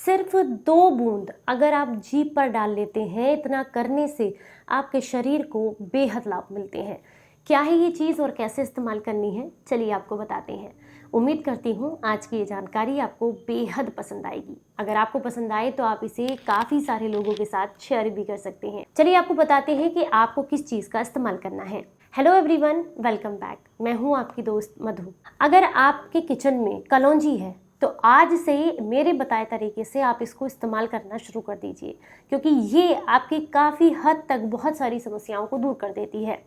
सिर्फ 2 बूंद अगर आप जीभ पर डाल लेते हैं, इतना करने से आपके शरीर को बेहद लाभ मिलते हैं। क्या है ये चीज़ और कैसे इस्तेमाल करनी है, चलिए आपको बताते हैं। उम्मीद करती हूँ आज की ये जानकारी आपको बेहद पसंद आएगी। अगर आपको पसंद आए तो आप इसे काफ़ी सारे लोगों के साथ शेयर भी कर सकते हैं। चलिए आपको बताते हैं कि आपको किस चीज़ का इस्तेमाल करना है। Hello everyone, welcome back. मैं हूँ आपकी दोस्त मधु। अगर आपके किचन में कलौंजी है तो आज से मेरे बताए तरीके से आप इसको इस्तेमाल करना शुरू कर दीजिए, क्योंकि ये आपकी काफ़ी हद तक बहुत सारी समस्याओं को दूर कर देती है।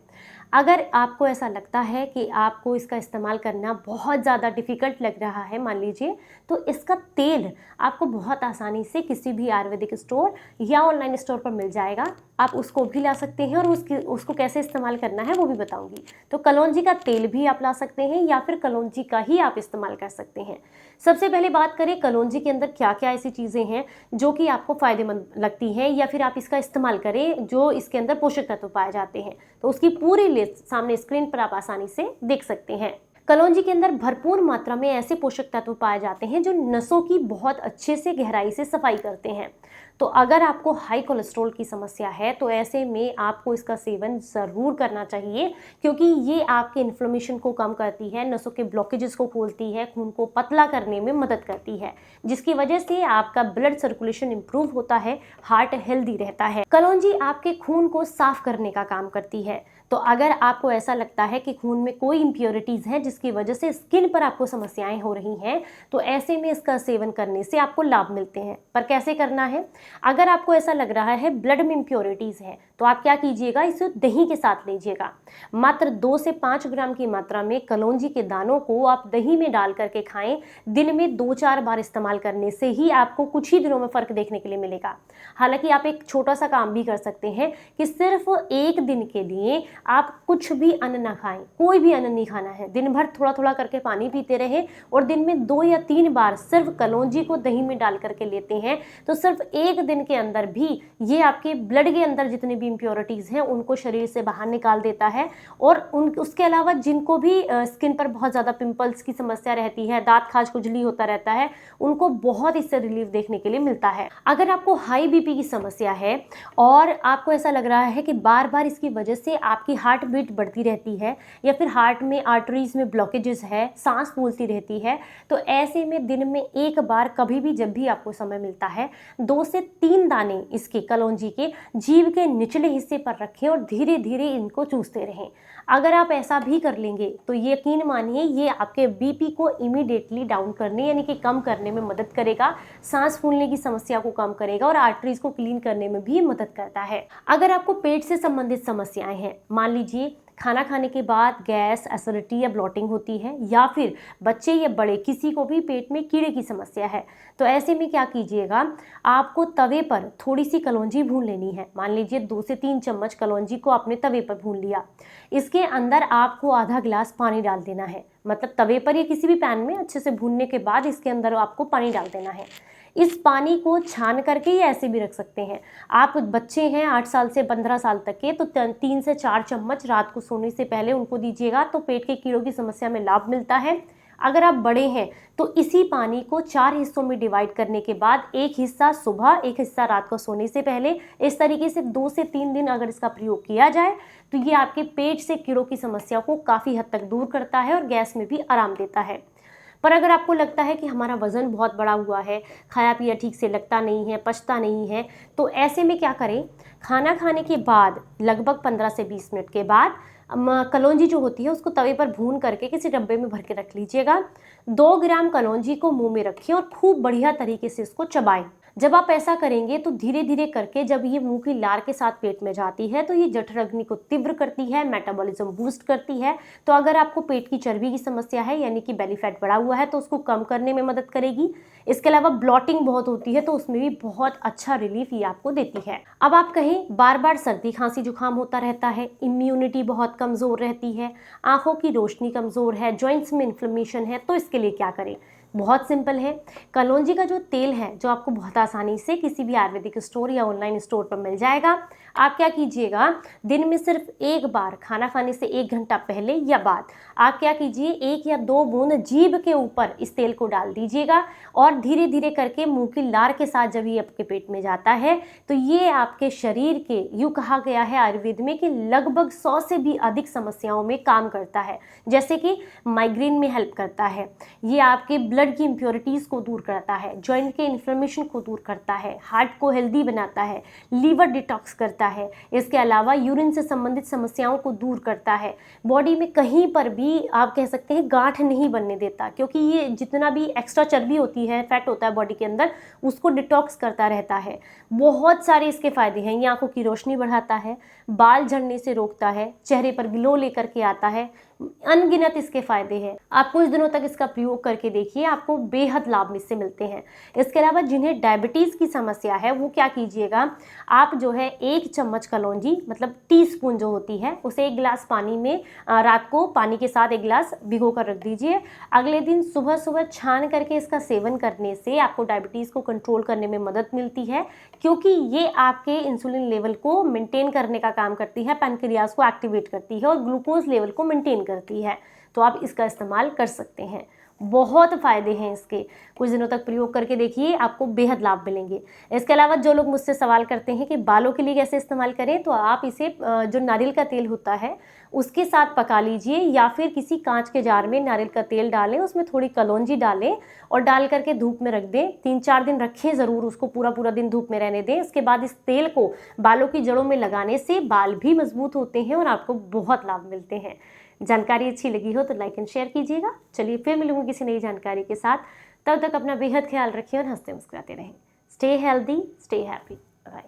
अगर आपको ऐसा लगता है कि आपको इसका इस्तेमाल करना बहुत ज़्यादा डिफ़िकल्ट लग रहा है, मान लीजिए, तो इसका तेल आपको बहुत आसानी से किसी भी आयुर्वेदिक स्टोर या ऑनलाइन स्टोर पर मिल जाएगा। आप उसको भी ला सकते हैं और उसको कैसे इस्तेमाल करना है वो भी बताऊंगी। तो कलौंजी का तेल भी आप ला सकते हैं या फिर कलौंजी का ही आप इस्तेमाल कर सकते हैं। सबसे पहले बात करें कलौंजी के अंदर क्या क्या ऐसी चीज़ें हैं जो कि आपको फ़ायदेमंद लगती हैं या फिर आप इसका इस्तेमाल करें जो इसके अंदर पोषक तत्व पाए जाते हैं, तो उसकी पूरी लिस्ट सामने स्क्रीन पर आप आसानी से देख सकते हैं। कलौंजी के अंदर भरपूर मात्रा में ऐसे पोषक तत्व पाए जाते हैं जो नसों की बहुत अच्छे से गहराई से सफाई करते हैं। तो अगर आपको हाई कोलेस्ट्रॉल की समस्या है तो ऐसे में आपको इसका सेवन ज़रूर करना चाहिए, क्योंकि ये आपके इन्फ्लेमेशन को कम करती है, नसों के ब्लॉकेजेस को खोलती है, खून को पतला करने में मदद करती है, जिसकी वजह से आपका ब्लड सर्कुलेशन इंप्रूव होता है, हार्ट हेल्दी रहता है। कलौंजी आपके खून को साफ करने का काम करती है। तो अगर आपको ऐसा लगता है कि खून में कोई इम्प्योरिटीज़ हैं जिसकी वजह से स्किन पर आपको समस्याएं हो रही हैं, तो ऐसे में इसका सेवन करने से आपको लाभ मिलते हैं। पर कैसे करना है? अगर आपको ऐसा लग रहा है ब्लड में इम्प्योरिटीज़ है तो आप क्या कीजिएगा, इसे दही के साथ लीजिएगा। मात्र 2 से 5 ग्राम की मात्रा में कलौंजी के दानों को आप दही में डाल करके खाएं। दिन में 2-4 बार इस्तेमाल करने से ही आपको कुछ ही दिनों में फ़र्क देखने के लिए मिलेगा। हालांकि आप एक छोटा सा काम भी कर सकते हैं कि सिर्फ 1 दिन के लिए आप कुछ भी अन्न ना खाएं, कोई भी अन्न नहीं खाना है। दिन भर थोड़ा थोड़ा करके पानी पीते रहें और दिन में 2 या 3 बार सिर्फ कलौंजी को दही में डाल करके लेते हैं, तो सिर्फ 1 दिन के अंदर भी ये आपके ब्लड के अंदर जितनी भी इम्प्योरिटीज़ हैं उनको शरीर से बाहर निकाल देता है। और उसके अलावा जिनको भी स्किन पर बहुत ज़्यादा पिंपल्स की समस्या रहती है, दांत खाज खुजली होता रहता है, उनको बहुत इससे रिलीफ देखने के लिए मिलता है। अगर आपको हाई बीपी की समस्या है और आपको ऐसा लग रहा है कि बार बार इसकी वजह से आपकी हार्ट बीट बढ़ती रहती है या फिर हार्ट में आर्टरीज में ब्लॉकेजेस है, सांस फूलती रहती है, तो ऐसे में दिन में 1 बार कभी भी जब भी आपको समय मिलता है 2 से 3 दाने इसके कलौंजी के जीभ के निचले हिस्से पर रखें और धीरे धीरे इनको चूसते रहें। अगर आप ऐसा भी कर लेंगे तो यकीन मानिए ये आपके बीपी को इमीडिएटली डाउन करने यानी कि कम करने में मदद करेगा, सांस फूलने की समस्या को कम करेगा और आर्टरीज को क्लीन करने में भी मदद करता है। अगर आपको पेट से संबंधित समस्याएं हैं, मान लीजिए खाना खाने के बाद गैस, एसिडिटी या ब्लोटिंग होती है, या फिर बच्चे या बड़े किसी को भी पेट में कीड़े की समस्या है, तो ऐसे में क्या कीजिएगा, आपको तवे पर थोड़ी सी कलौंजी भून लेनी है। मान लीजिए 2 से 3 चम्मच कलौंजी को आपने तवे पर भून लिया। इसके अंदर आपको आधा गिलास पानी डाल देना है, मतलब तवे पर या किसी भी पैन में अच्छे से भूनने के बाद इसके अंदर आपको पानी डाल देना है। इस पानी को छान करके या ऐसे भी रख सकते हैं। आप बच्चे हैं 8 साल से 15 साल तक के, तो 3 से 4 चम्मच रात को सोने से पहले उनको दीजिएगा, तो पेट के कीड़ों की समस्या में लाभ मिलता है। अगर आप बड़े हैं तो इसी पानी को 4 हिस्सों में डिवाइड करने के बाद 1 हिस्सा सुबह, 1 हिस्सा रात को सोने से पहले, इस तरीके से 2 से 3 दिन अगर इसका प्रयोग किया जाए तो ये आपके पेट से कीड़ों की समस्या को काफ़ी हद तक दूर करता है और गैस में भी आराम देता है। पर अगर आपको लगता है कि हमारा वज़न बहुत बड़ा हुआ है, खाया पिया ठीक से लगता नहीं है, पचता नहीं है, तो ऐसे में क्या करें, खाना खाने के बाद लगभग 15 से 20 मिनट के बाद कलौंजी जो होती है उसको तवे पर भून करके किसी डब्बे में भर के रख लीजिएगा। 2 ग्राम कलौंजी को मुंह में रखें और खूब बढ़िया तरीके से इसको चबाएं। जब आप ऐसा करेंगे तो धीरे धीरे करके जब ये मुंह की लार के साथ पेट में जाती है तो ये जठर अग्नि को तीव्र करती है, मेटाबॉलिज्म बूस्ट करती है। तो अगर आपको पेट की चर्बी की समस्या है यानी कि बेली फैट बढ़ा हुआ है तो उसको कम करने में मदद करेगी। इसके अलावा ब्लॉटिंग बहुत होती है तो उसमें भी बहुत अच्छा रिलीफ ये आपको देती है। अब आप कहें बार बार सर्दी खांसी जुकाम होता रहता है, इम्यूनिटी बहुत कमज़ोर रहती है, आंखों की रोशनी कमज़ोर है, जॉइंट्स में इन्फ्लेमेशन है, तो इसके लिए क्या करें? बहुत सिंपल है। कलौंजी का जो तेल है जो आपको बहुत आसानी से किसी भी आयुर्वेदिक स्टोर या ऑनलाइन स्टोर पर मिल जाएगा, आप क्या कीजिएगा, दिन में सिर्फ एक बार खाना खाने से 1 घंटा पहले या बाद आप क्या कीजिए, 1 या 2 बूंद जीभ के ऊपर इस तेल को डाल दीजिएगा और धीरे धीरे करके मुंह की लार के साथ जब ये आपके पेट में जाता है तो ये आपके शरीर के, यूँ कहा गया है आयुर्वेद में कि लगभग 100 से भी अधिक समस्याओं में काम करता है। जैसे कि माइग्रेन में हेल्प करता है, ये आपके ब्लड की इम्प्योरिटीज़ को दूर करता है, जॉइंट के इन्फ्लेमेशन को दूर करता है, हार्ट को हेल्दी बनाता है, लीवर डिटॉक्स करता है, इसके अलावा यूरिन से संबंधित समस्याओं को दूर करता है, बॉडी में कहीं पर भी आप कह सकते हैं गांठ नहीं बनने देता, क्योंकि ये जितना भी एक्स्ट्रा चर्बी होती है, फैट होता है बॉडी के अंदर, उसको डिटॉक्स करता रहता है। बहुत सारे इसके फायदे हैं। ये आंखों की रोशनी बढ़ाता है, बाल झड़ने से रोकता है, चेहरे पर ग्लो लेकर के आता है, अनगिनत इसके फायदे हैं। आप कुछ दिनों तक इसका प्रयोग करके देखिए, आपको बेहद लाभ इससे मिलते हैं। इसके अलावा जिन्हें डायबिटीज़ की समस्या है वो क्या कीजिएगा, आप जो है 1 चम्मच कलौंजी, मतलब टीस्पून जो होती है, उसे 1 गिलास पानी में रात को पानी के साथ 1 गिलास भिगो कर रख दीजिए। अगले दिन सुबह सुबह छान करके इसका सेवन करने से आपको डायबिटीज़ को कंट्रोल करने में मदद मिलती है, क्योंकि ये आपके इंसुलिन लेवल को मेंटेन करने का काम करती है, पैनक्रियाज को एक्टिवेट करती है और ग्लूकोज लेवल को मेंटेन करती है। तो आप इसका इस्तेमाल कर सकते हैं। बहुत फ़ायदे हैं इसके, कुछ दिनों तक प्रयोग करके देखिए, आपको बेहद लाभ मिलेंगे। इसके अलावा जो लोग मुझसे सवाल करते हैं कि बालों के लिए कैसे इस्तेमाल करें, तो आप इसे जो नारियल का तेल होता है उसके साथ पका लीजिए, या फिर किसी कांच के जार में नारियल का तेल डालें, उसमें थोड़ी कलौंजी डालें और डाल करके धूप में रख दें। 3-4 दिन रखें ज़रूर, उसको पूरा दिन धूप में रहने दें। इसके बाद इस तेल को बालों की जड़ों में लगाने से बाल भी मजबूत होते हैं और आपको बहुत लाभ मिलते हैं। जानकारी अच्छी लगी हो तो लाइक एंड शेयर कीजिएगा। चलिए फिर मिलूंगी किसी नई जानकारी के साथ, तब तक अपना बेहद ख्याल रखिए और हंसते मुस्कुराते रहें। Stay healthy, stay happy, bye.